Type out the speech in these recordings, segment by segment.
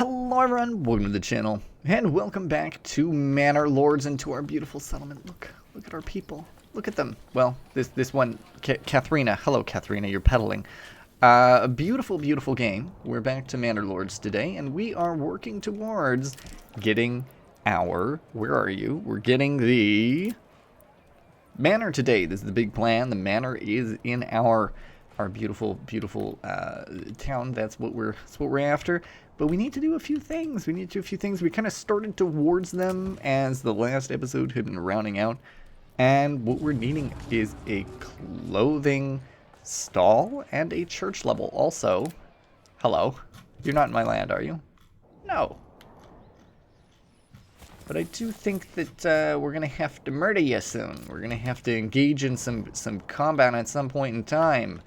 Hello everyone, welcome to the channel, and welcome back to Manor Lords and to our beautiful settlement. Look at our people. Look at them. Well, this one, Katharina. Hello, Katharina, you're pedaling. A beautiful, beautiful game. We're back to Manor Lords today, and we are working towards getting our, where are you? We're getting the manor today. This is the big plan. The manor is in our beautiful, beautiful town. That's what we're after. But we need to do a few things. We kind of started towards them as the last episode had been rounding out. And what we're needing is a clothing stall and a church level. Also, hello. You're not in my land, are you? No. But I do think that we're going to have to murder you soon. We're going to have to engage in some combat at some point in time.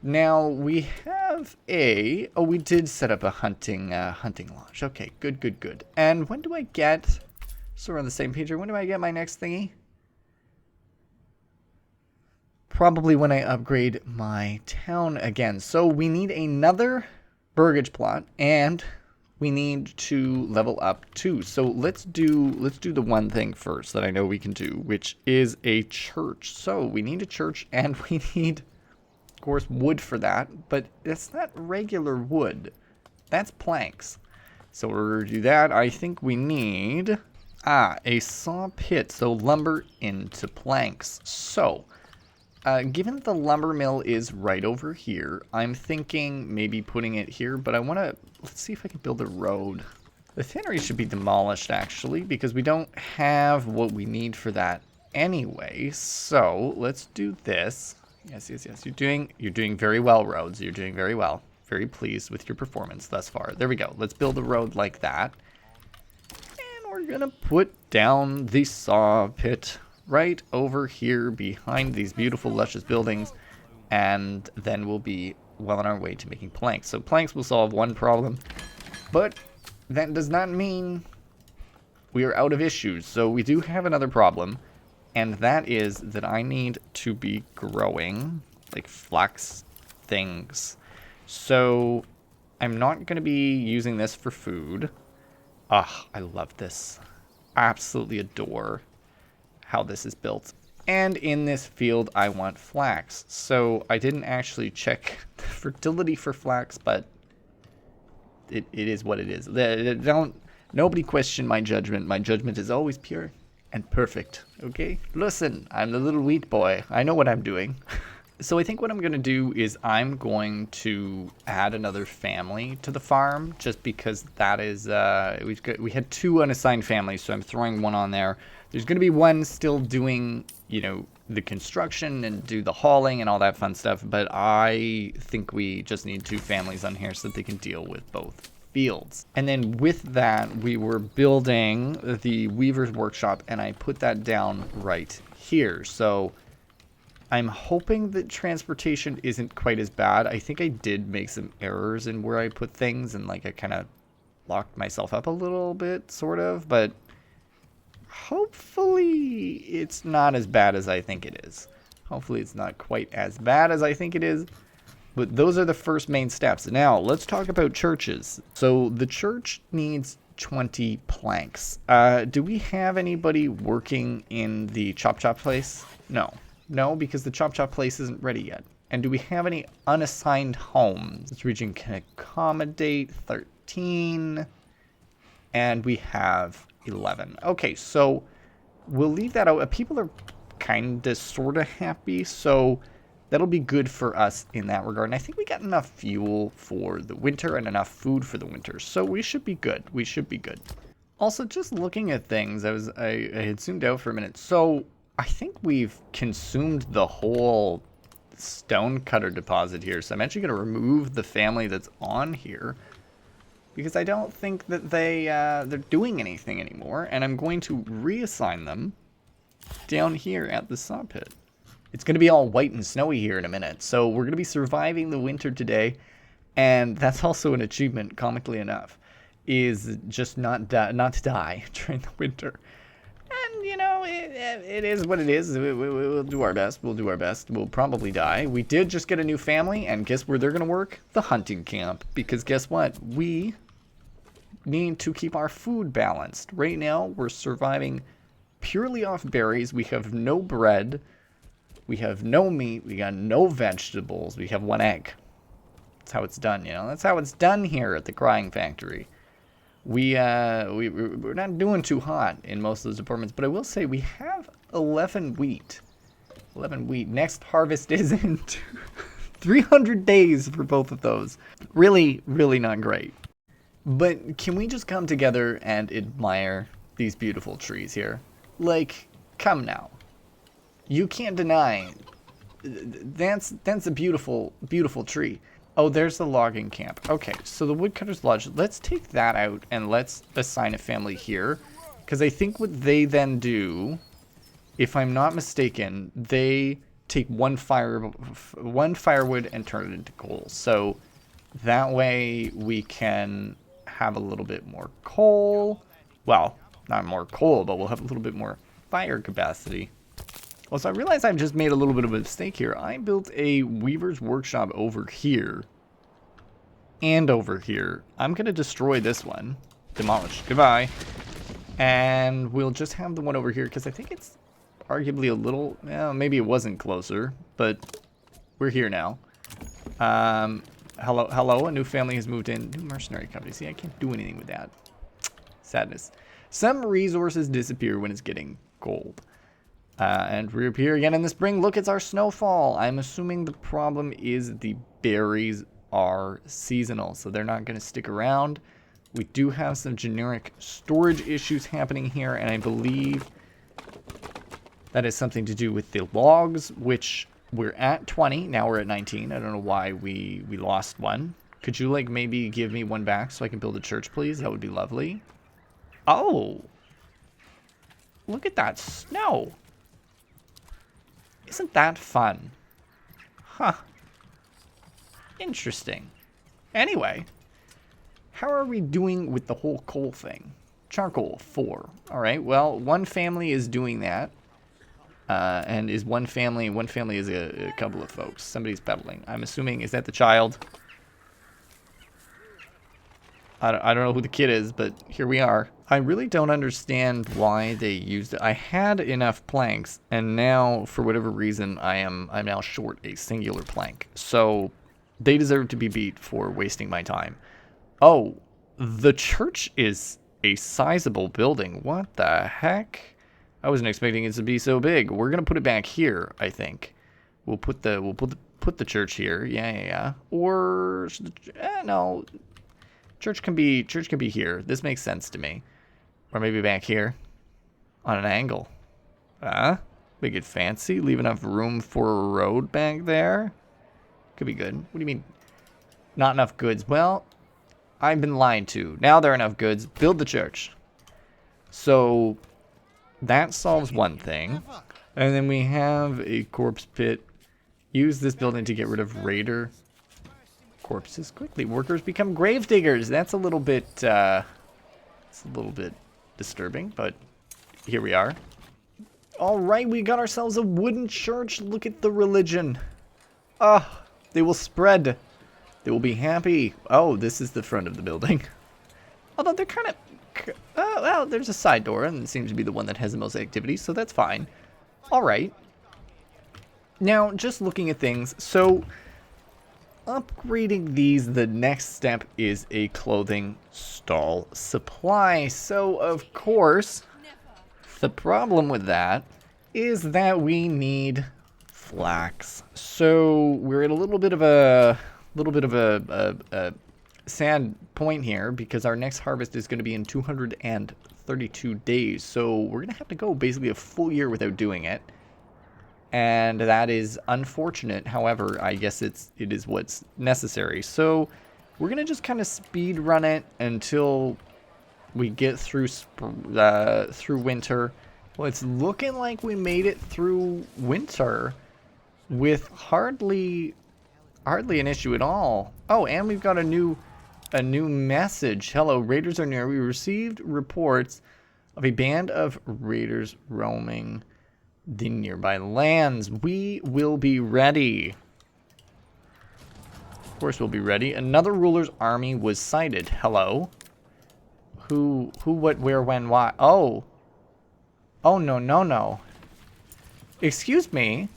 Now, we have oh, we did set up a hunting lodge. Okay, good. And when do I get, so we're on the same page here, when do I get my next thingy? Probably when I upgrade my town again. So we need another burgage plot, and we need to level up too. So let's do the one thing first that I know we can do, which is a church. So we need a church, and we need, of course, wood for that, but it's not regular wood. That's planks. So in order to do that, I think we need a saw pit. So lumber into planks. So given that the lumber mill is right over here, I'm thinking maybe putting it here, but I want to, let's see if I can build a road. The tannery should be demolished, actually, because we don't have what we need for that anyway. So let's do this. Yes. You're doing very well, Rhodes. You're doing very well. Very pleased with your performance thus far. There we go. Let's build a road like that. And we're going to put down the saw pit right over here behind these beautiful, luscious buildings. And then we'll be well on our way to making planks. So planks will solve one problem. But that does not mean we are out of issues. So we do have another problem. And that is that I need to be growing, like, flax things. So I'm not going to be using this for food. Ah, I love this. Absolutely adore how this is built. And in this field, I want flax. So I didn't actually check the fertility for flax, but it is what it is. Nobody question my judgment. My judgment is always pure and perfect, okay? Listen, I'm the little wheat boy. I know what I'm doing. So I think what I'm going to do is I'm going to add another family to the farm, just because that is, we had 2 unassigned families, so I'm throwing one on there. There's going to be one still doing, the construction and do the hauling and all that fun stuff, but I think we just need 2 families on here so that they can deal with both fields. And then with that, we were building the weaver's workshop, and I put that down right here. So I'm hoping that transportation isn't quite as bad. I think I did make some errors in where I put things, and like I kind of locked myself up a little bit, sort of, but hopefully it's not as bad as I think it is. Hopefully it's not quite as bad as I think it is. But those are the first main steps. Now, let's talk about churches. So the church needs 20 planks. Do we have anybody working in the chop place? No, because the chop place isn't ready yet. And do we have any unassigned homes? This region can accommodate 13. And we have 11. Okay, so we'll leave that out. People are kind of sort of happy, so that'll be good for us in that regard. And I think we got enough fuel for the winter and enough food for the winter. So we should be good. Also, just looking at things, I had zoomed out for a minute. So I think we've consumed the whole stone cutter deposit here. So I'm actually going to remove the family that's on here, because I don't think that they're doing anything anymore. And I'm going to reassign them down here at the saw pit. It's going to be all white and snowy here in a minute. So we're going to be surviving the winter today. And that's also an achievement, comically enough, is just not to die during the winter. And, it is what it is. We'll do our best. We'll probably die. We did just get a new family. And guess where they're going to work? The hunting camp. Because guess what? We need to keep our food balanced. Right now, we're surviving purely off berries. We have no bread. We have no meat. We got no vegetables. We have 1 egg. That's how it's done, you know. That's how it's done here at the Crying Factory. We're not doing too hot in most of those departments, but I will say we have 11 wheat. 11 wheat. Next harvest is in 300 days for both of those. Really, really not great. But can we just come together and admire these beautiful trees here? Like, come now. You can't deny that's a beautiful, beautiful tree. Oh, there's the logging camp. Okay, so the Woodcutter's Lodge. Let's take that out and let's assign a family here. Because I think what they then do, if I'm not mistaken, they take one firewood and turn it into coal. So that way we can have a little bit more coal. Well, not more coal, but we'll have a little bit more fire capacity. Well, so I realize I've just made a little bit of a mistake here. I built a weaver's workshop over here and over here. I'm going to destroy this one. Demolish. Goodbye. And we'll just have the one over here because I think it's arguably a little, well, maybe it wasn't closer, but we're here now. Hello, a new family has moved in. New mercenary company. See, I can't do anything with that. Sadness. Some resources disappear when it's getting cold. And reappear again in the spring. Look, it's our snowfall. I'm assuming the problem is the berries are seasonal, so they're not going to stick around. We do have some generic storage issues happening here, and I believe that is something to do with the logs, which we're at 20. Now we're at 19. I don't know why we lost one. Could you, like, maybe give me one back so I can build a church, please? That would be lovely. Oh! Look at that snow! Isn't that fun? Huh. Interesting. Anyway, how are we doing with the whole coal thing? Charcoal, 4. Alright, well, one family is doing that. And is one family is a couple of folks. Somebody's peddling. I'm assuming, is that the child? I don't know who the kid is, but here we are. I really don't understand why they used it. I had enough planks, and now, for whatever reason, I'm now short a singular plank. So, they deserve to be beat for wasting my time. Oh, the church is a sizable building. What the heck? I wasn't expecting it to be so big. We're gonna put it back here, I think. We'll put the church here. Yeah. Or no. Church can be here. This makes sense to me. Or maybe back here. On an angle. Make it fancy. Leave enough room for a road back there. Could be good. What do you mean? Not enough goods. Well, I've been lied to. Now there are enough goods. Build the church. So, that solves one thing. And then we have a corpse pit. Use this building to get rid of raider corpses quickly. Workers become grave diggers. That's a little bit disturbing, but here we are. All right, we got ourselves a wooden church. Look at the religion. They will spread. They will be happy. Oh, this is the front of the building. Although they're kind of, well, there's a side door, and it seems to be the one that has the most activity, so that's fine. All right. Now, just looking at things, so upgrading these, the next step is a clothing stall supply. So, of course, the problem with that is that we need flax. So, we're at a little bit of a sad point here because our next harvest is going to be in 232 days. So, we're going to have to go basically a full year without doing it. And that is unfortunate. However, I guess it is what's necessary. So we're going to just kind of speed run it until we get through winter. Well, it's looking like we made it through winter with hardly an issue at all. Oh, and we've got a new message. Hello, raiders are near. We received reports of a band of raiders roaming the nearby lands. We will be ready. Of course we'll be ready. Another ruler's army was sighted. Hello. Who, what, where, when, why? Oh. Oh, no, no, no. Excuse me.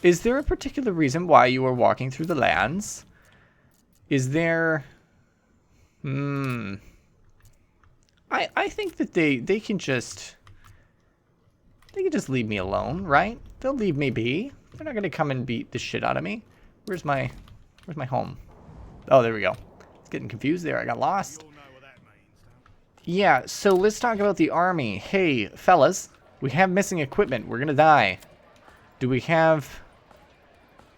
Is there a particular reason why you are walking through the lands? Is there... I think that they can just... They can just leave me alone, right? They'll leave me be. They're not gonna come and beat the shit out of me. Where's my home? Oh, there we go. It's getting confused there. I got lost. Yeah, so let's talk about the army. Hey, fellas, we have missing equipment. We're gonna die. Do we have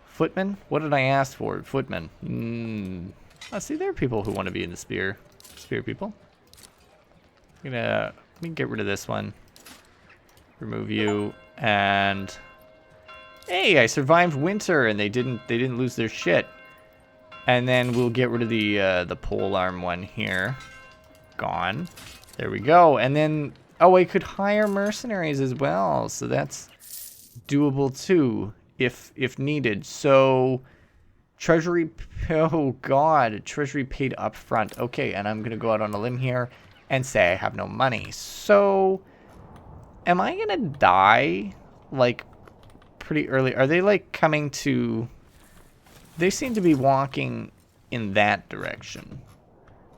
footmen? What did I ask for? Footmen. I see there are people who want to be in the spear people. Let me get rid of this one. Remove you, and hey, I survived winter, and they didn't lose their shit. And then we'll get rid of the pole arm one here. Gone. There we go. And then, oh, I could hire mercenaries as well, so that's doable too, if needed. So, treasury, oh god, treasury paid up front. Okay, and I'm gonna go out on a limb here and say I have no money. So, am I gonna die, like, pretty early? Are they, like, coming to... They seem to be walking in that direction,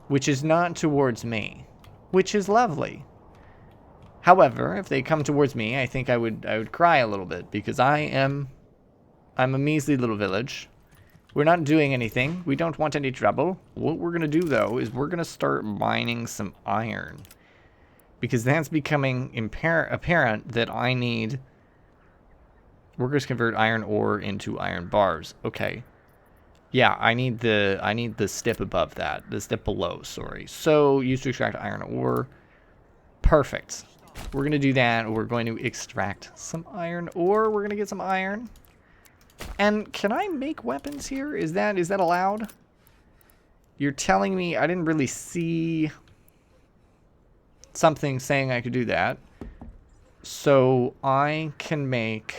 which is not towards me, which is lovely. However, if they come towards me, I think I would cry a little bit, because I'm a measly little village. We're not doing anything. We don't want any trouble. What we're gonna do, though, is we're gonna start mining some iron, because that's becoming apparent that I need... Workers convert iron ore into iron bars. Okay. Yeah, I need the step above that. The step below, sorry. So, used to extract iron ore. Perfect. We're going to do that. We're going to extract some iron ore. We're going to get some iron. And can I make weapons here? Is that allowed? You're telling me I didn't really see something saying I could do that. So, I can make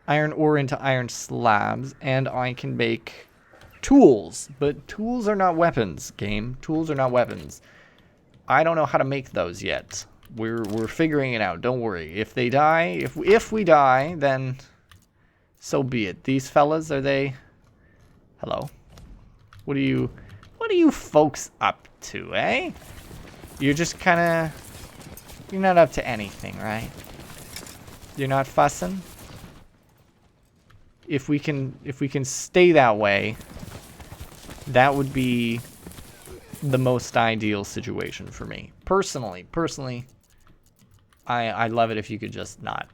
iron ore into iron slabs, and I can make tools. But tools are not weapons, game. Tools are not weapons. I don't know how to make those yet. We're figuring it out. Don't worry. If they die, if we die, then so be it. These fellas, are they... Hello. What are you folks up to, eh? You're just kind of... You're not up to anything, right? You're not fussing? If we can stay that way, that would be the most ideal situation for me. Personally, I'd love it if you could just not.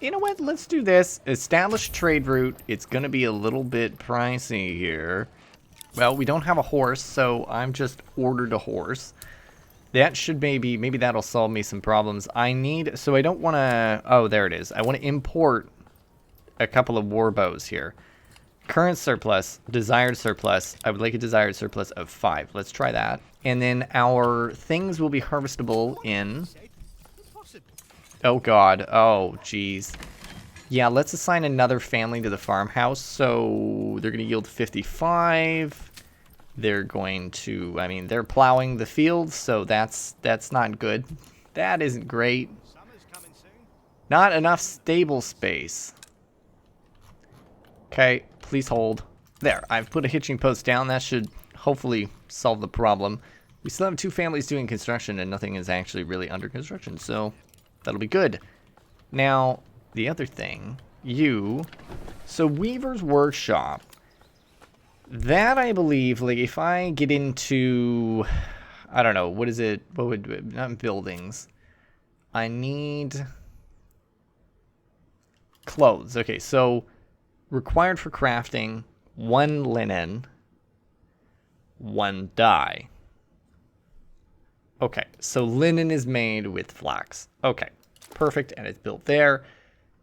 You know what? Let's do this. Establish trade route. It's going to be a little bit pricey here. Well, we don't have a horse, so I'm just ordered a horse. That should maybe that'll solve me some problems. So I don't want to, oh, there it is. I want to import a couple of war bows here. Current surplus, desired surplus. I would like a desired surplus of 5. Let's try that. And then our things will be harvestable in... Oh god. Oh jeez. Yeah, let's assign another family to the farmhouse. So they're going to yield 55. They're going to... I mean, they're plowing the fields, so that's not good. That isn't great. Not enough stable space. Okay, please hold. There, I've put a hitching post down. That should hopefully solve the problem. We still have 2 families doing construction, and nothing is actually really under construction, so that'll be good. Now, the other thing, so Weaver's Workshop, that I believe, like, if I get into, I don't know, what is it, not buildings, I need clothes. Okay, so required for crafting, 1 linen, 1 dye. Okay, so linen is made with flax. Okay, perfect, and it's built there.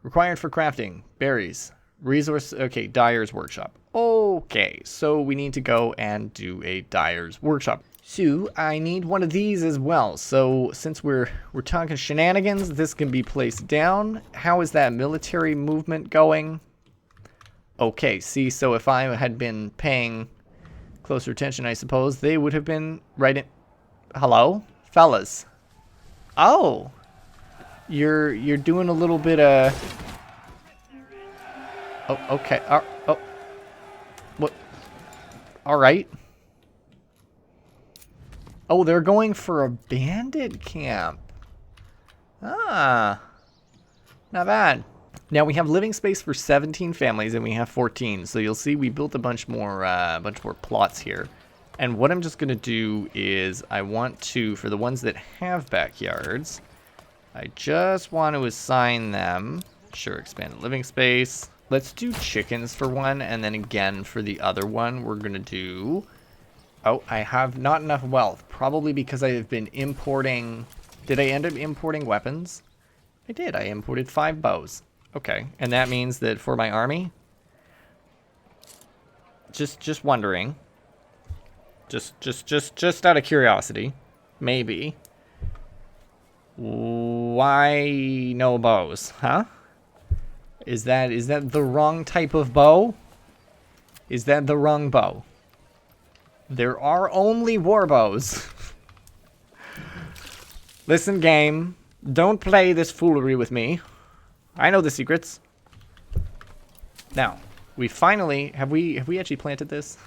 Required for crafting, berries, resource, okay, dyer's workshop. Okay, so we need to go and do a dyer's workshop. So I need one of these as well. So since we're talking shenanigans, this can be placed down. How is that military movement going? Okay, see, so if I had been paying closer attention, I suppose, they would have been right in... Hello? Fellas. Oh! You're doing a little bit of... Oh, okay. Oh. What? Alright. Oh, they're going for a bandit camp. Ah. Not bad. Now we have living space for 17 families and we have 14. So you'll see we built a bunch more plots here. And what I'm just going to do is I want to, for the ones that have backyards, I just want to assign them, sure, expanded living space. Let's do chickens for one, and then again for the other one, we're going to do... Oh, I have not enough wealth, probably because I have been importing... Did I end up importing weapons? I did, I imported 5 bows. Okay, and that means that for my army... Just wondering. Just out of curiosity, maybe. Why no bows, huh? Is that the wrong type of bow? Is that the wrong bow? There are only war bows. Listen, game, don't play this foolery with me. I know the secrets. Now, we finally have we actually planted this?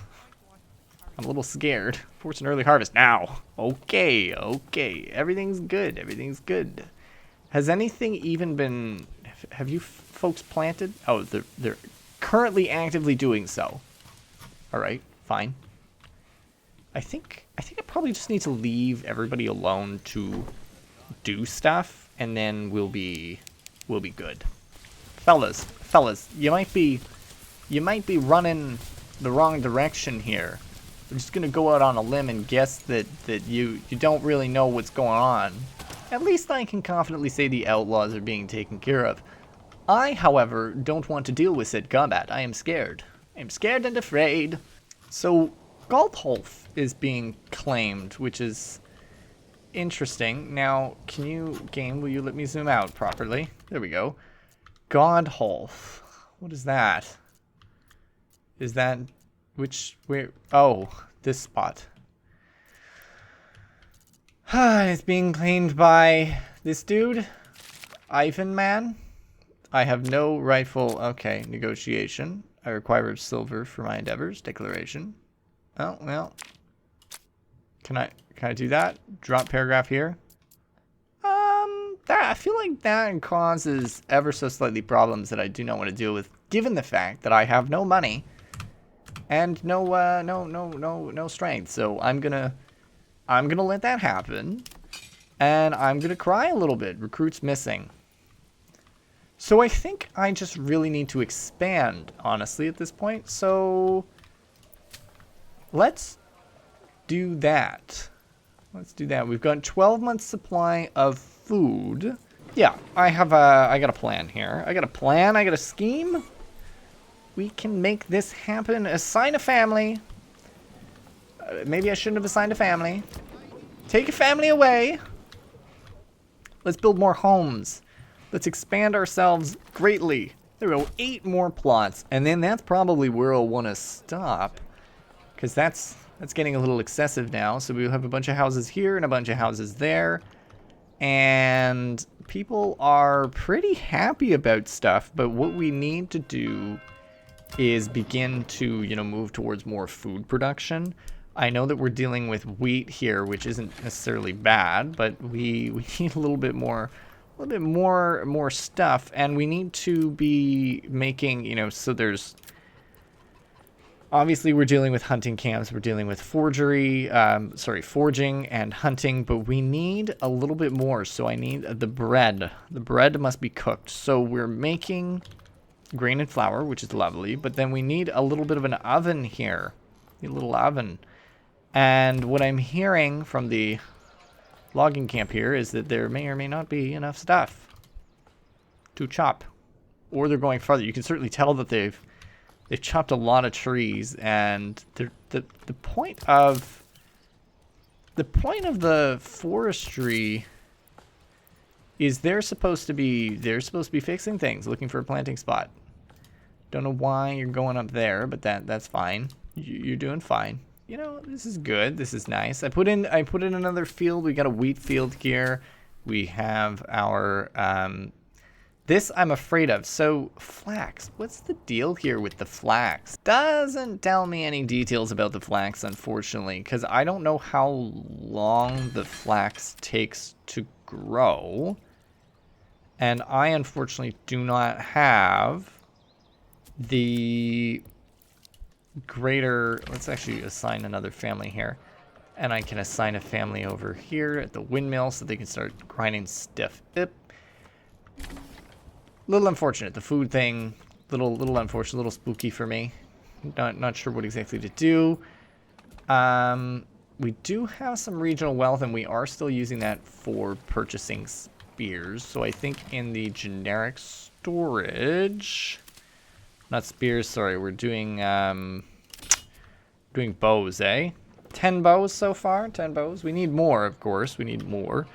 I'm a little scared. Force an early harvest now. Okay. Everything's good. Everything's good. Has anything even been... Have you folks planted? Oh, they're currently actively doing so. Alright, fine. I think I probably just need to leave everybody alone to do stuff, and then we'll be good. Fellas, you might be running the wrong direction here. I'm just gonna go out on a limb and guess that you don't really know what's going on. At least I can confidently say the outlaws are being taken care of. I, however, don't want to deal with said combat. I am scared. I am scared and afraid. So, Goldholf is being claimed, which is interesting. Now, game, will you let me zoom out properly? There we go. Godholf. What is that? Is that... where? Oh, this spot. It's being claimed by this dude, Ivan Man. I have no rightful... Okay, negotiation. I require silver for my endeavors. Declaration. Oh, well. Can I do that? Drop paragraph here. I feel like that causes ever so slightly problems that I do not want to deal with, given the fact that I have no money and no strength. So I'm gonna let that happen, and I'm gonna cry a little bit. Recruits missing. So I think I just really need to expand, honestly, at this point. So let's do that. Let's do that. We've got 12 months supply of food. Yeah, I got a plan here. I got a plan. I got a scheme. We can make this happen. Assign a family. Maybe I shouldn't have assigned a family. Take a family away. Let's build more homes. Let's expand ourselves greatly. There we go. 8 more plots. And then that's probably where I'll want to stop. Because that's getting a little excessive now. So we'll have a bunch of houses here and a bunch of houses there. And people are pretty happy about stuff. But what we need to do is begin to, move towards more food production. I know that we're dealing with wheat here, which isn't necessarily bad, but we need a little bit more stuff, and we need to be making, so there's obviously we're dealing with hunting camps, we're dealing with forging and hunting, but we need a little bit more. So I need the bread. The bread must be cooked. So we're making grain and flour, which is lovely, but then we need a little bit of an oven here. A little oven. And what I'm hearing from the logging camp here is that there may or may not be enough stuff to chop, or they're going farther. You can certainly tell that they've chopped a lot of trees, and the point of the forestry is they're supposed to be fixing things, looking for a planting spot. Don't know why you're going up there, but that's fine. You're doing fine. you know, this is good. This is nice. I put in another field. We got a wheat field here. We have our this I'm afraid of. So flax. What's the deal here with the flax? Doesn't tell me any details about the flax, unfortunately, because I don't know how long the flax takes to grow. And I unfortunately do not have the greater. Let's actually assign another family here. And I can assign a family over here at the windmill so they can start grinding stuff up. Little unfortunate, the food thing. Little unfortunate, little spooky for me. Not sure what exactly to do. We do have some regional wealth, and we are still using that for purchasing spears. So I think in the generic storage, not spears. Sorry, we're doing bows, eh? 10 bows so far. 10 bows. We need more, of course. We need more.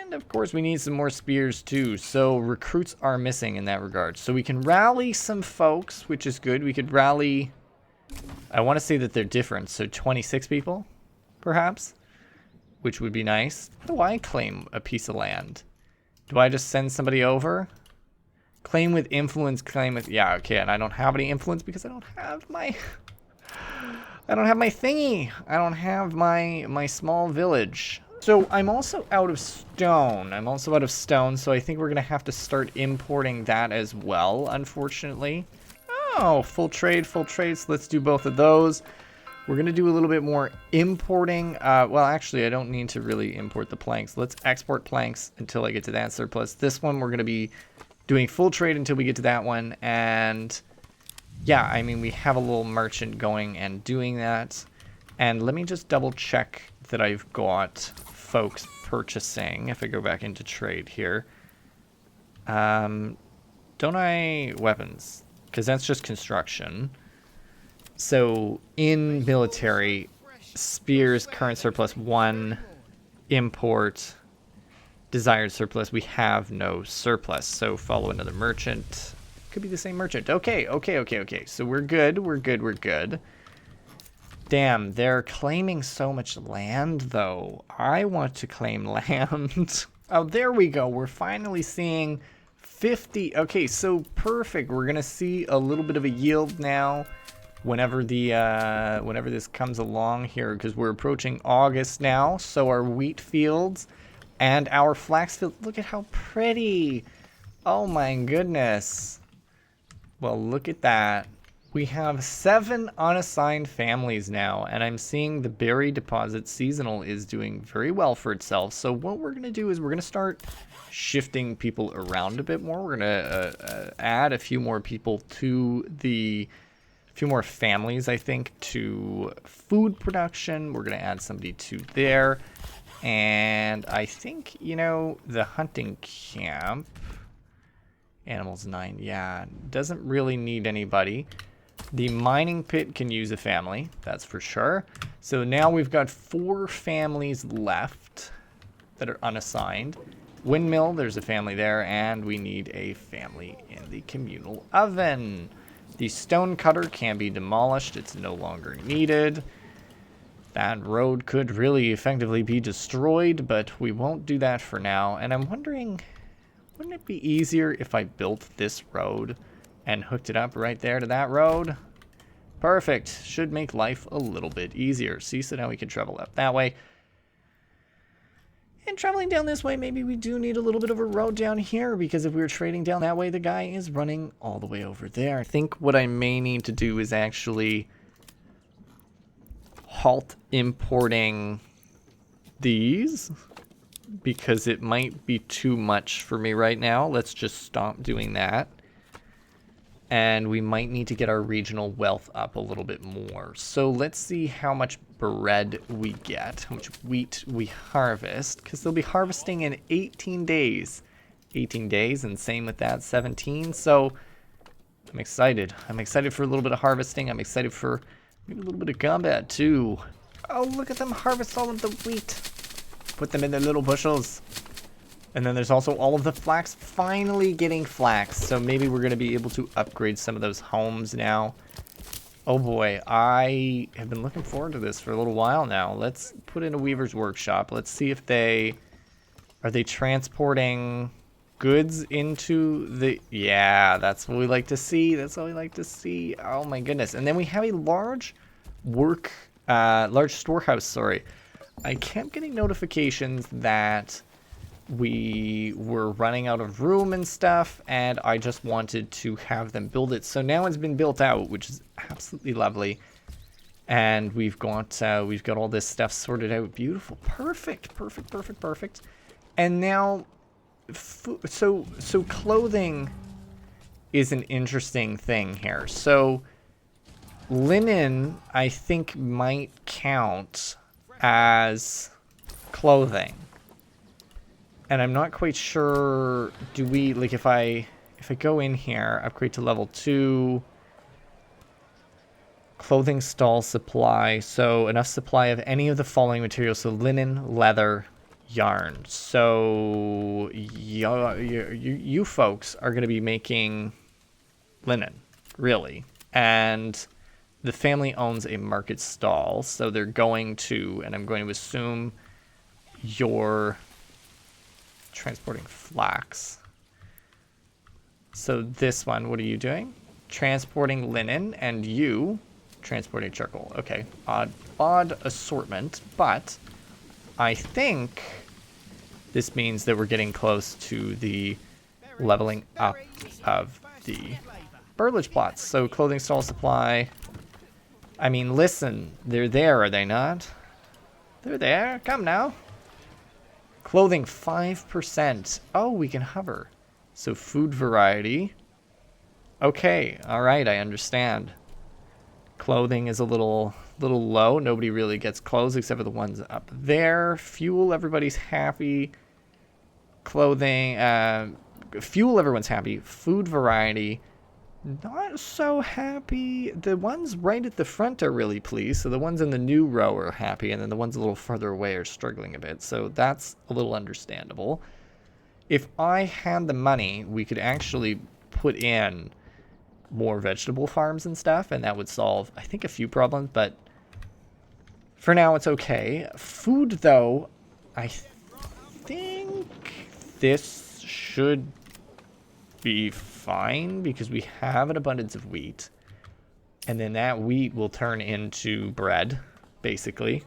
And of course, we need some more spears too. So recruits are missing in that regard. So we can rally some folks, which is good. We could rally. I want to say that they're different. So 26 people, perhaps, which would be nice. How do I claim a piece of land? Do I just send somebody over? Claim with influence. Claim with, yeah, okay. And I don't have any influence because I don't have my. I don't have my thingy. I don't have my small village. So I'm also out of stone. So I think we're going to have to start importing that as well, unfortunately. Oh, full trade. So let's do both of those. We're going to do a little bit more importing. Well, actually, I don't need to really import the planks. Let's export planks until I get to that surplus. This one, we're going to be doing full trade until we get to that one. And yeah, I mean, we have a little merchant going and doing that. And let me just double check that I've got folks purchasing. If I go back into trade here. Don't I? Weapons. Because that's just construction. So in military, spears, current surplus 1, import, desired surplus. We have no surplus. So follow another merchant. Could be the same merchant. Okay. So we're good. Damn, they're claiming so much land, though. I want to claim land. Oh, there we go. We're finally seeing 50. Okay, so perfect. We're going to see a little bit of a yield now whenever this comes along here, because we're approaching August now. So our wheat fields and our flax fields. Look at how pretty. Oh, my goodness. Well, look at that. We have 7 unassigned families now, and I'm seeing the berry deposit seasonal is doing very well for itself. So what we're going to do is we're going to start shifting people around a bit more. We're going to add a few more people to a few more families, I think, to food production. We're going to add somebody to there. And I think, you know, the hunting camp... Animals 9, yeah, doesn't really need anybody. The mining pit can use a family, that's for sure. So now we've got 4 families left that are unassigned. Windmill, there's a family there, and we need a family in the communal oven. The stone cutter can be demolished, it's no longer needed. That road could really effectively be destroyed, but we won't do that for now. And I'm wondering... wouldn't it be easier if I built this road and hooked it up right there to that road? Perfect. Should make life a little bit easier. See, so now we can travel up that way. And traveling down this way, maybe we do need a little bit of a road down here, because if we were trading down that way, the guy is running all the way over there. I think what I may need to do is actually halt importing these, because it might be too much for me right now. Let's just stop doing that. And we might need to get our regional wealth up a little bit more. So let's see how much bread we get, how much wheat we harvest, because they'll be harvesting in 18 days. 18 days, and same with that, 17. So I'm excited. I'm excited for a little bit of harvesting. I'm excited for maybe a little bit of combat too. Oh, look at them harvest all of the wheat. Put them in their little bushels. And then there's also all of the flax, finally getting flax. So maybe we're going to be able to upgrade some of those homes now. Oh boy, I have been looking forward to this for a little while now. Let's put in a weaver's workshop. Let's see if are they transporting goods into the... Yeah, that's what we like to see. That's what we like to see. Oh my goodness. And then we have a large large storehouse, sorry. I kept getting notifications that we were running out of room and stuff, and I just wanted to have them build it. So now it's been built out, which is absolutely lovely. And we've got all this stuff sorted out. Beautiful. Perfect. Perfect, perfect, perfect. And now, so clothing is an interesting thing here. So linen, I think, might count as clothing. And I'm not quite sure, do we, like, if I go in here, upgrade to level 2, clothing stall supply, so enough supply of any of the following materials, so linen, leather, yarn. So you folks are going to be making linen, really. And the family owns a market stall, so they're going to, and I'm going to assume you're transporting flax. So this one, what are you doing? Transporting linen, and you transporting charcoal. Okay, odd assortment, but I think this means that we're getting close to the leveling up of the burlage plots. So clothing stall supply. I mean, listen, they're there, are they not? They're there. Come now. Clothing 5%. Oh, we can hover. So food variety. Okay, all right, I understand. Clothing is a little low. Nobody really gets clothes except for the ones up there. Fuel, everybody's happy. Clothing, fuel, everyone's happy. Food variety, not so happy. The ones right at the front are really pleased. So the ones in the new row are happy, and then the ones a little further away are struggling a bit. So that's a little understandable. If I had the money, we could actually put in more vegetable farms and stuff, and that would solve, I think, a few problems, but for now it's okay. Food, though, I think this should be fine because we have an abundance of wheat, and then that wheat will turn into bread, basically.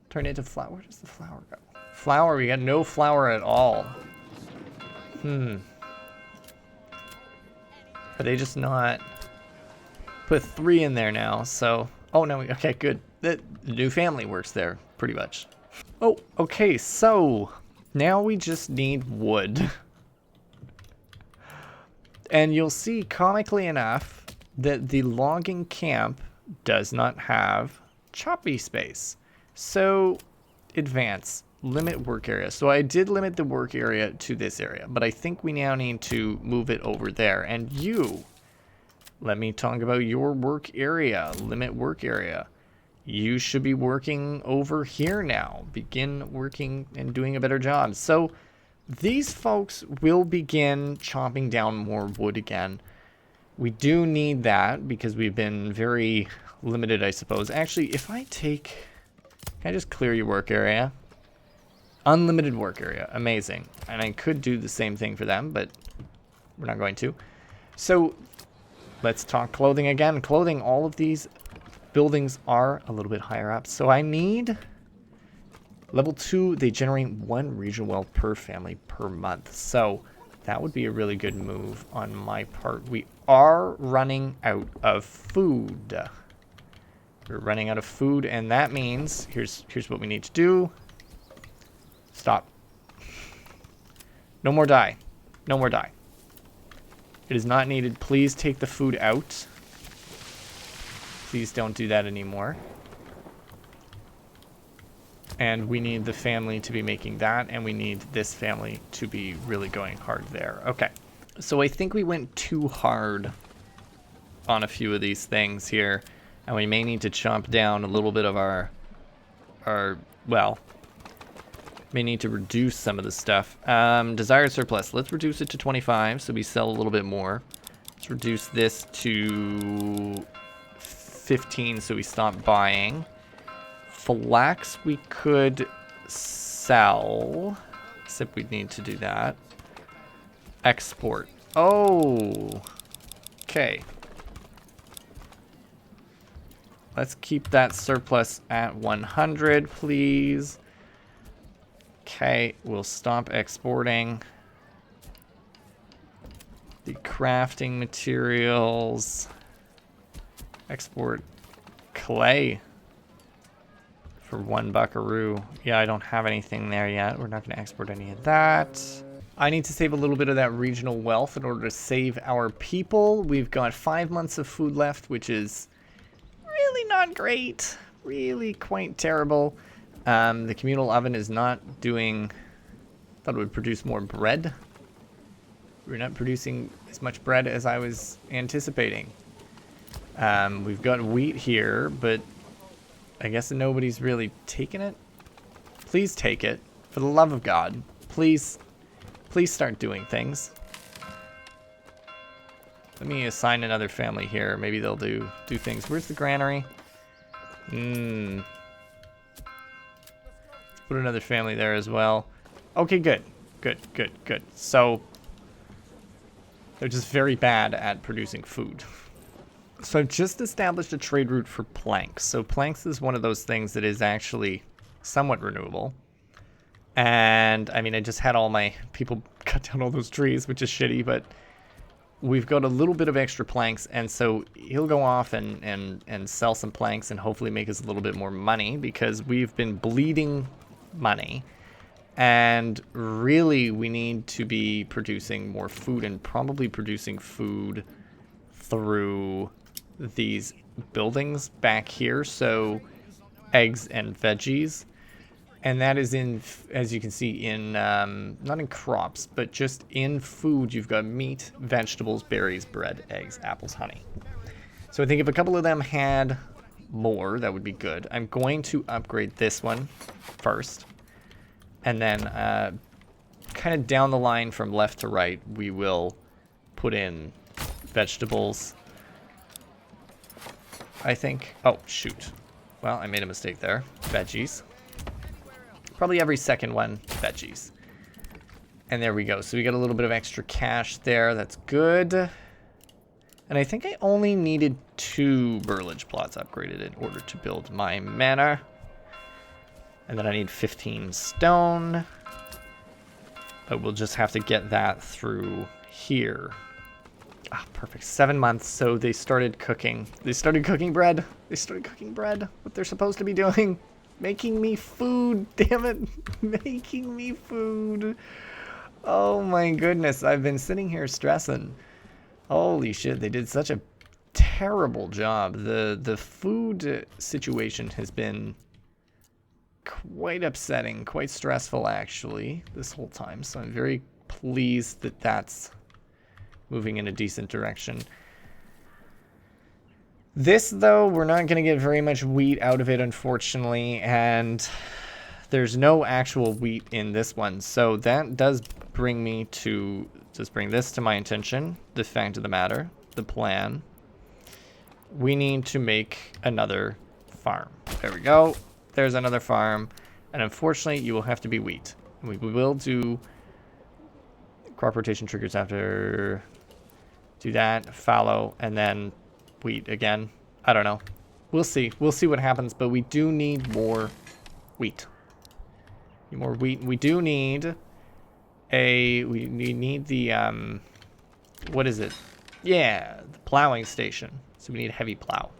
Turn into flour. Where does the flour go? Flour, we got no flour at all. Are they just not... Put 3 in there now, so... Oh, no, okay, good. The new family works there, pretty much. Oh, okay, so... Now we just need wood. And you'll see, comically enough, that the logging camp does not have choppy space. So, advance. Limit work area. So I did limit the work area to this area, but I think we now need to move it over there. And you... Let me talk about your work area. Limit work area. You should be working over here now. Begin working and doing a better job. So these folks will begin chopping down more wood again. We do need that because we've been very limited, I suppose. Actually, if I take... Can I just clear your work area? Unlimited work area. Amazing. And I could do the same thing for them, but we're not going to. So... Let's talk clothing again. Clothing, all of these buildings are a little bit higher up. So I need level 2. They generate 1 regional wealth per family per month. So that would be a really good move on my part. We are running out of food. We're running out of food, and that means here's what we need to do. Stop. No more dye. No more dye. It is not needed. Please take the food out. Please don't do that anymore. And we need the family to be making that, and we need this family to be really going hard there. Okay. So I think we went too hard on a few of these things here, and we may need to chomp down a little bit of our well, may need to reduce some of the stuff. Desired surplus. Let's reduce it to 25 so we sell a little bit more. Let's reduce this to 15, so we stopped buying. Flax we could sell, except we'd need to do that. Export. Oh, okay. Let's keep that surplus at 100, please. Okay, we'll stop exporting. The crafting materials. Export clay for 1 buckaroo. Yeah, I don't have anything there yet. We're not going to export any of that. I need to save a little bit of that regional wealth in order to save our people. We've got 5 months of food left, which is really not great. Really quite terrible. The communal oven is not doing... thought it would produce more bread. We're not producing as much bread as I was anticipating. We've got wheat here, but I guess nobody's really taken it. Please take it. For the love of God. Please start doing things. Let me assign another family here. Maybe they'll do things. Where's the granary? Let's put another family there as well. Okay, good. Good. So, they're just very bad at producing food. So I've just established a trade route for planks. So planks is one of those things that is actually somewhat renewable. And, I mean, I just had all my people cut down all those trees, which is shitty, but we've got a little bit of extra planks, and so he'll go off and sell some planks and hopefully make us a little bit more money, because we've been bleeding money. And really, we need to be producing more food, and probably producing food through these buildings back here. So eggs and veggies. And that is in, as you can see, in, not in crops, but just in food. You've got meat, vegetables, berries, bread, eggs, apples, honey. So I think if a couple of them had more, that would be good. I'm going to upgrade this one first. And then kind of down the line from left to right, we will put in vegetables, I think. Oh, shoot. Well, I made a mistake there. Veggies. Probably every second one, veggies. And there we go. So we got a little bit of extra cash there. That's good. And I think I only needed 2 burlage plots upgraded in order to build my manor. And then I need 15 stone. But we'll just have to get that through here. Ah, perfect. 7 months. So they started cooking. They started cooking bread. They started cooking bread. What they're supposed to be doing. Making me food, damn it. Making me food. Oh my goodness, I've been sitting here stressing. Holy shit, they did such a terrible job. The food situation has been quite upsetting, quite stressful actually, this whole time. So I'm very pleased that that's moving in a decent direction. This, though, we're not going to get very much wheat out of it, unfortunately, and there's no actual wheat in this one. So that does bring me to, bring this to my attention, the fact of the matter, the plan. We need to make another farm. There we go. There's another farm, and unfortunately, you will have to be wheat. We will do crop rotation triggers after, do that, fallow, and then wheat again. I don't know. We'll see. We'll see what happens, but we do need more wheat. More wheat. We do need a... We need the... what is it? Yeah, the plowing station. So we need a heavy plow.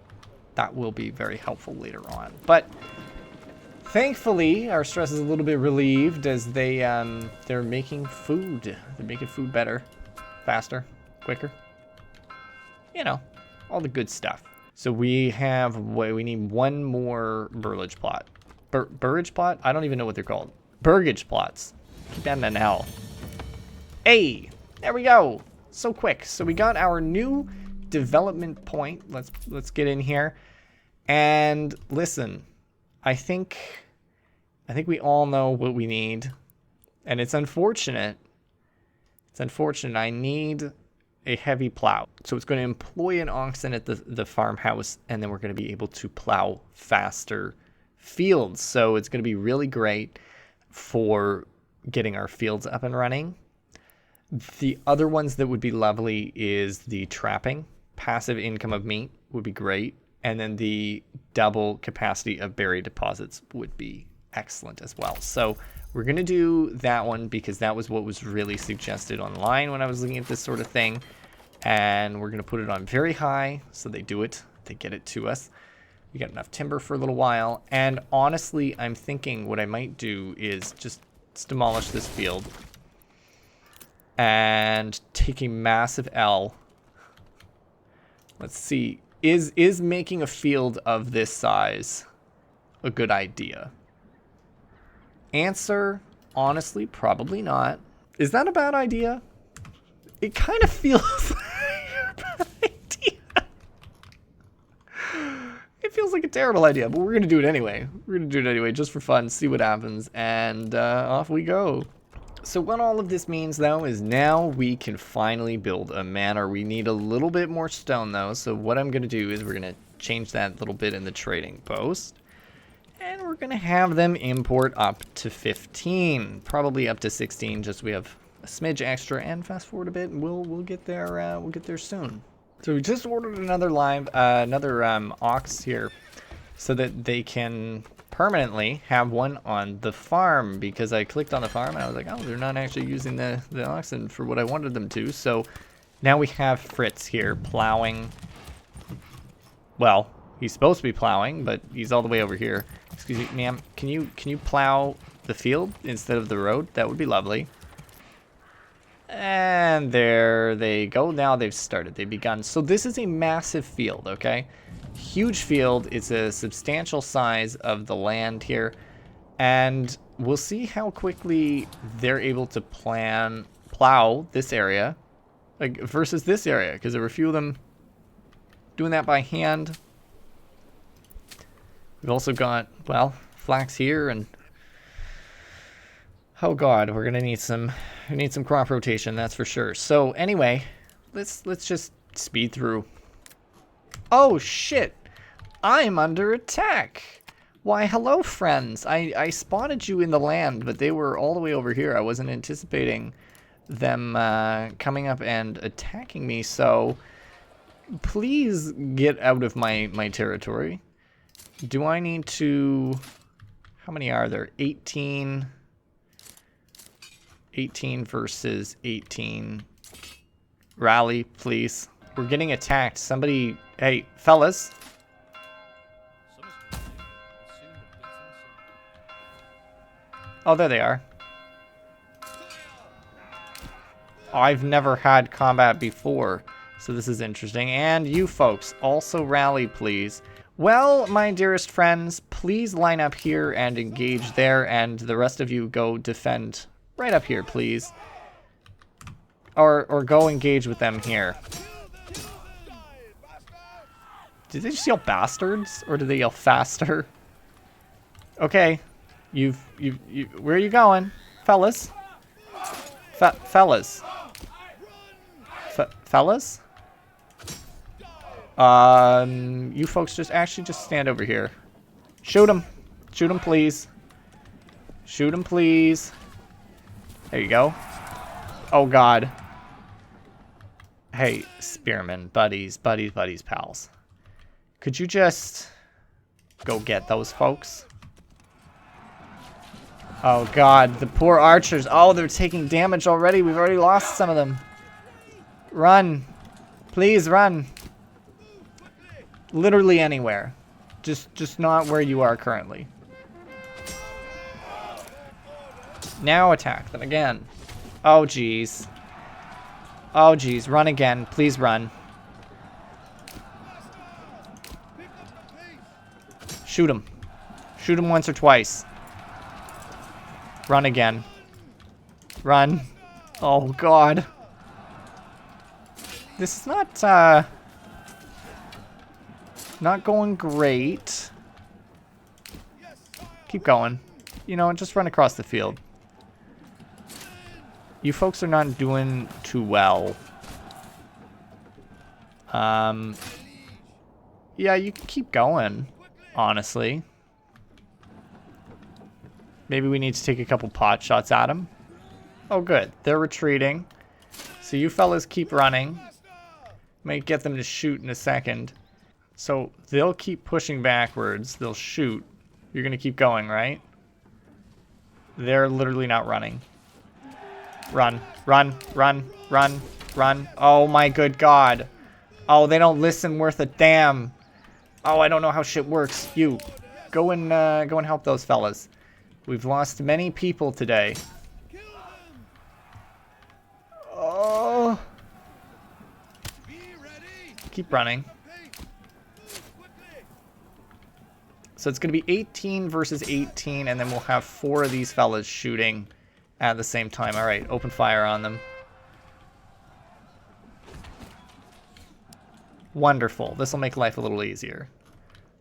That will be very helpful later on. But thankfully, our stress is a little bit relieved as they're making food. They're making food better, faster, quicker. You know, all the good stuff. So we have, we need 1 more burlage plot. Burrage plot? I don't even know what they're called. Burgage plots. Keep that in an L. Hey, there we go. So quick. So we got our new development point. Let's get in here. And listen, I think we all know what we need. And it's unfortunate. It's unfortunate. I need a heavy plow. So it's going to employ an oxen at the farmhouse, and then we're going to be able to plow faster fields. So it's going to be really great for getting our fields up and running. The other ones that would be lovely is the trapping. Passive income of meat would be great. And then the double capacity of berry deposits would be excellent as well. So we're going to do that one because that was what was really suggested online when I was looking at this sort of thing. And we're going to put it on very high so they do it. They get it to us. We got enough timber for a little while. And honestly, I'm thinking what I might do is just demolish this field and take a massive L. Let's see. Is making a field of this size a good idea? Answer, honestly, probably not. Is that a bad idea? It kind of feels like a bad idea. It feels like a terrible idea, but we're going to do it anyway. We're going to do it anyway, just for fun, see what happens, and off we go. So what all of this means, though, is now we can finally build a manor. We need a little bit more stone, though, so what I'm going to do is we're going to change that little bit in the trading post. And we're going to have them import up to 15, probably up to 16, just so we have a smidge extra. And fast forward a bit, and we'll get there. We'll get there soon. So we just ordered another ox here, so that they can permanently have one on the farm. Because I clicked on the farm and I was like, oh, they're not actually using the oxen for what I wanted them to. So now we have Fritz here plowing. Well, he's supposed to be plowing, but he's all the way over here. Excuse me, ma'am. Can you plow the field instead of the road? That would be lovely. And there they go. Now they've started. They've begun. So this is a massive field, okay? Huge field. It's a substantial size of the land here. And we'll see how quickly they're able to plow this area like versus this area, because there were a few of them doing that by hand. We've also got, well, flax here, and oh god, we're gonna need some crop rotation, that's for sure. So anyway, let's just speed through. Oh shit, I'm under attack. Why, hello friends. I spotted you in the land, but they were all the way over here. I wasn't anticipating them coming up and attacking me, so please get out of my territory. Do I need to... How many are there? 18 versus 18. Rally, please. We're getting attacked. Somebody... Hey, fellas. Oh, there they are. I've never had combat before, so this is interesting. And you folks, also rally, please. Well, my dearest friends, please line up here and engage there, and the rest of you go defend right up here, please. Or go engage with them here. Did they just yell bastards, or did they yell faster? Okay, where are you going, fellas? Fellas? Fellas? You folks just stand over here. Shoot him. Shoot him, please. Shoot him, please. There you go. Oh, God. Hey, spearmen, buddies, pals. Could you just go get those folks? Oh, God, the poor archers. Oh, they're taking damage already. We've already lost some of them. Run. Please, run. Literally anywhere. Just not where you are currently. Now attack them again. Oh, jeez. Oh, jeez. Run again. Please run. Shoot him. Shoot him once or twice. Run again. Run. Oh, God. This is not going great. Keep going. You know, just run across the field. You folks are not doing too well. Yeah, you can keep going, honestly. Maybe we need to take a couple pot shots at them. Oh, good. They're retreating. So you fellas keep running. Might get them to shoot in a second. So they'll keep pushing backwards. They'll shoot. You're going to keep going, right? They're literally not running. Run, run, run, run, run. Oh my good God. Oh, they don't listen worth a damn. Oh, I don't know how shit works. You, go and help those fellas. We've lost many people today. Oh. Keep running. So it's going to be 18 versus 18, and then we'll have 4 of these fellas shooting at the same time. All right, open fire on them. Wonderful. This will make life a little easier.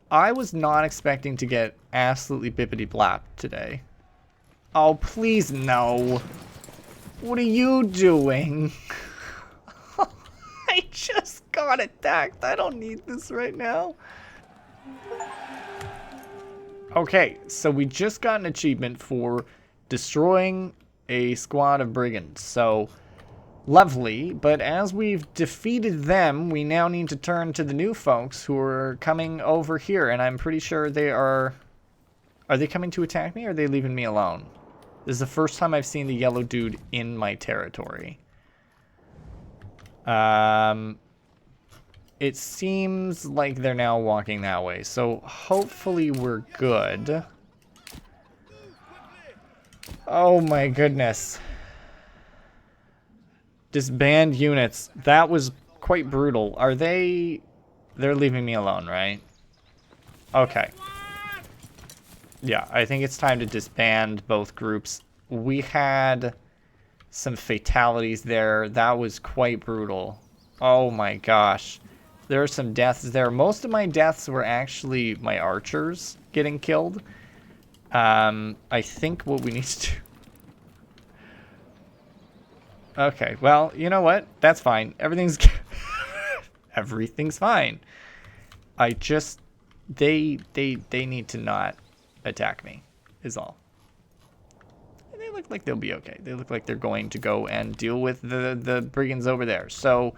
I was not expecting to get absolutely bippity-blap today. Oh, please no. What are you doing? I just got attacked. I don't need this right now. Okay, so we just got an achievement for destroying a squad of brigands. So, lovely. But as we've defeated them, we now need to turn to the new folks who are coming over here. And I'm pretty sure they are... Are they coming to attack me, or are they leaving me alone? This is the first time I've seen the yellow dude in my territory. It seems like they're now walking that way, so hopefully we're good. Oh my goodness. Disband units. That was quite brutal. Are they... They're leaving me alone, right? Okay. Yeah, I think it's time to disband both groups. We had some fatalities there. That was quite brutal. Oh my gosh. There are some deaths there. Most of my deaths were actually my archers getting killed. I think what we need to do... Okay, well, you know what? That's fine. Everything's... Everything's fine. I just... They need to not attack me, is all. And they look like they'll be okay. They look like they're going to go and deal with the brigands over there. So...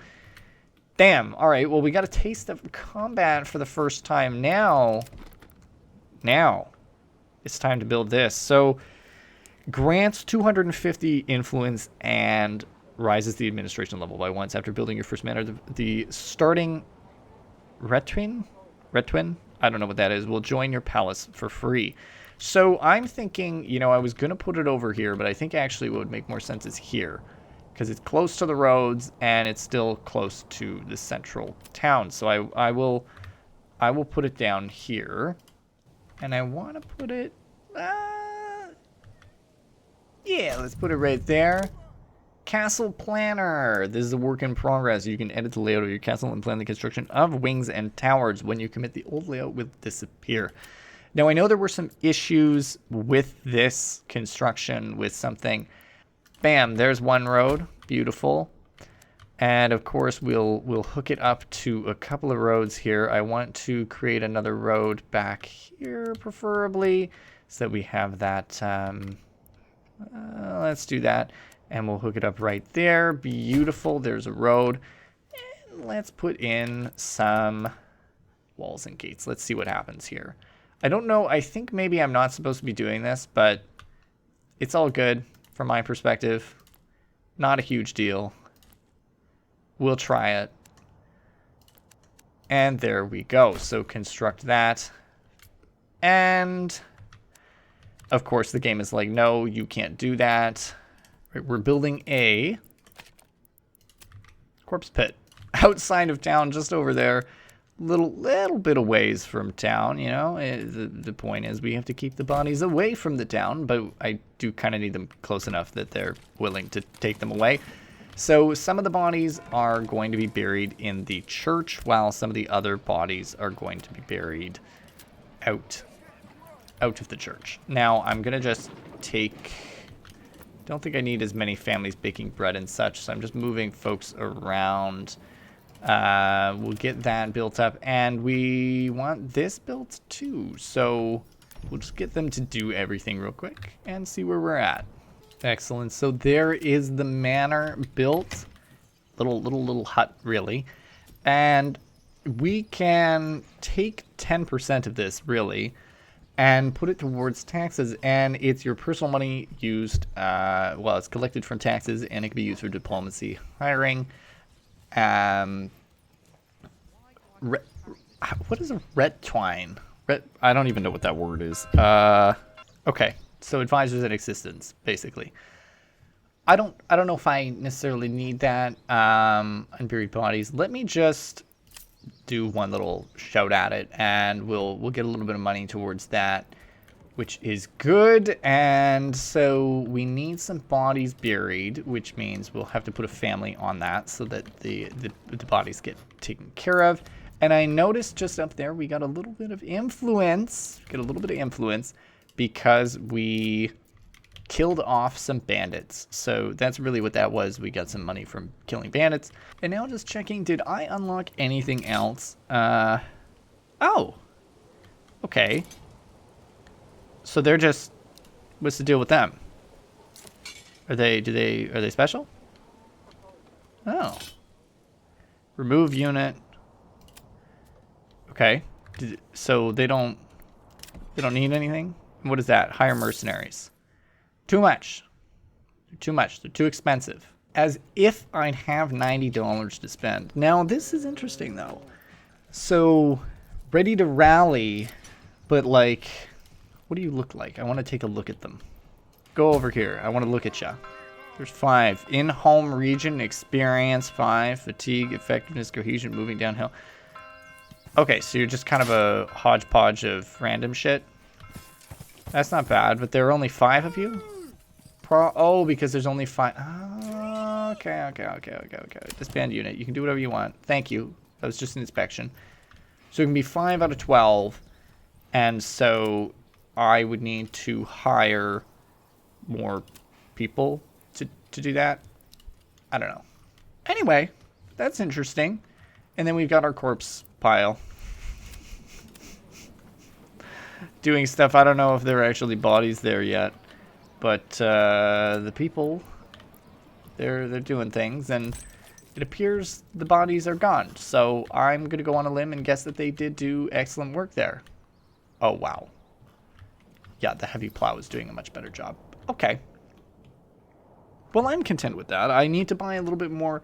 Damn. All right. Well, we got a taste of combat for the first time. Now, it's time to build this. So, grants 250 influence and rises the administration level by once after building your first manor. The starting Retwin? I don't know what that is. Will join your palace for free. So, I'm thinking, you know, I was going to put it over here, but I think actually what would make more sense is here. Because it's close to the roads and it's still close to the central town. So I will put it down here, and I want to put it. Yeah, let's put it right there. Castle Planner. This is a work in progress. You can edit the layout of your castle and plan the construction of wings and towers. When you commit, the old layout will disappear. Now I know there were some issues with this construction with something. Bam, there's one road. Beautiful. And of course we'll hook it up to a couple of roads here. I want to create another road back here preferably so that we have that. Let's do that. And we'll hook it up right there. Beautiful. There's a road. And let's put in some walls and gates. Let's see what happens here. I don't know. I think maybe I'm not supposed to be doing this, but it's all good. From my perspective, not a huge deal. We'll try it. And there we go. So construct that. And of course the game is like, no, you can't do that. Right, we're building a corpse pit outside of town, just over there. Little bit of ways from town, you know. The point is we have to keep the bodies away from the town, but I do kind of need them close enough that they're willing to take them away. So some of the bodies are going to be buried in the church, while some of the other bodies are going to be buried out of the church. Now I'm gonna just take... Don't think I need as many families baking bread and such, so I'm just moving folks around. We'll get that built up, and we want this built too. So we'll just get them to do everything real quick and see where we're at. Excellent. So there is the manor built. Little hut, really. And we can take 10% of this, really, and put it towards taxes. And it's your personal money used, well, it's collected from taxes, and it can be used for diplomacy, hiring. What is a ret twine? I don't even know what that word is. Okay, so advisors in existence, basically. I don't know if I necessarily need that. Unburied bodies. Let me just do one little shout at it, and we'll get a little bit of money towards that, which is good. And so we need some bodies buried, which means we'll have to put a family on that so that the bodies get taken care of. And I noticed just up there we got a little bit of influence. Because we killed off some bandits. So that's really what that was. We got some money from killing bandits. And now just checking, did I unlock anything else? Oh. Okay. So they're just, what's the deal with them? Are they special? Oh. Remove unit. Okay. So they don't need anything? What is that? Hire mercenaries. Too much. Too much. They're too expensive. As if I'd have $90 to spend. Now, this is interesting, though. So, ready to rally, but like, what do you look like? I want to take a look at them. Go over here. I want to look at ya. There's 5. In-home region, experience, 5. Fatigue, effectiveness, cohesion, moving downhill. Okay, so you're just kind of a hodgepodge of random shit. That's not bad, but there are only 5 of you? Oh, because there's only 5. Oh, okay. Disband unit. You can do whatever you want. Thank you. That was just an inspection. So it can be 5 out of 12. And so I would need to hire more people to do that. I don't know. Anyway, that's interesting. And then we've got our corpse pile. Doing stuff. I don't know if there are actually bodies there yet. But the people, they're doing things, and it appears the bodies are gone. So I'm going to go on a limb and guess that they did do excellent work there. Oh, wow. Yeah, the heavy plow is doing a much better job. Okay. Well, I'm content with that. I need to buy a little bit more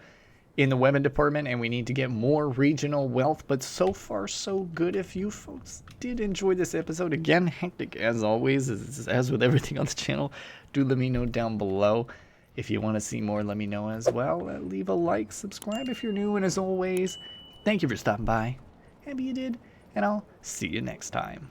in the weapon department, and we need to get more regional wealth. But so far, so good. If you folks did enjoy this episode, again, hectic as always, as with everything on the channel, do let me know down below. If you want to see more, let me know as well. Leave a like, subscribe if you're new, and as always, thank you for stopping by. Happy you did, and I'll see you next time.